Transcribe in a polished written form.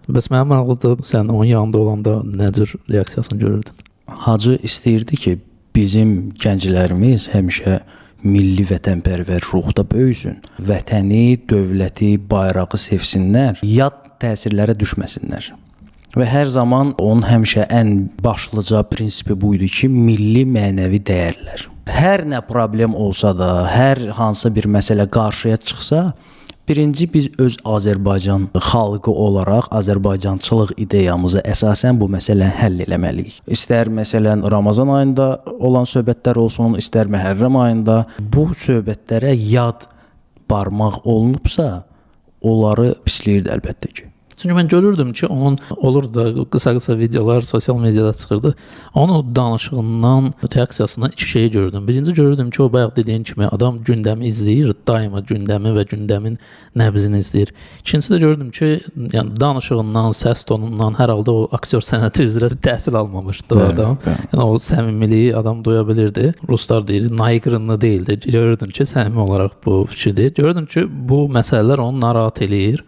Bəs mənim maraqlıdır, sən onun yanında olanda nə cür reaksiyasını görürdün? Hacı istəyirdi ki, bizim gənclərimiz həmişə milli vətənpərvər ruhda böyüsün. Vətəni, dövləti, bayrağı sevsinlər, yad təsirlərə düşməsinlər. Və hər zaman onun həmişə ən başlıca prinsipi buydu ki, milli mənəvi dəyərlər. Hər nə problem olsa da, hər hansı bir məsələ qarşıya çıxsa, birinci biz öz Azərbaycan xalqı olaraq Azərbaycançılıq ideyamızı əsasən bu məsələni həll etməliyik. İstər məsələn Ramazan ayında olan söhbətlər olsun, istər Məhərrəm ayında bu söhbətlərə yad barmaq olunubsa, onları pisləyirdi əlbəttə ki. Çünki mən görürdüm ki, onun olur da qısa-qısa videolar sosial mediada çıxırdı. Onun danışığından, reaksiyasından iki şeyi gördüm. Birinci görürdüm ki, o bayaq dediyim kimi adam gündəmi izləyir, daima gündəmi və gündəmin nəbzini izləyir. İkincisi də gördüm ki, yəni danışığından, səs tonundan hər halda o aktyor sənəti üzrə təhsil almamışdı o adam. Yəni o səmimiliyi adam duya bilirdi. Ruslar deyir, naygırınlı deyildi. Gördüm ki, səmimi olaraq bu fikirdir. Gördüm ki, bu məsələlər onu narahat eləyir.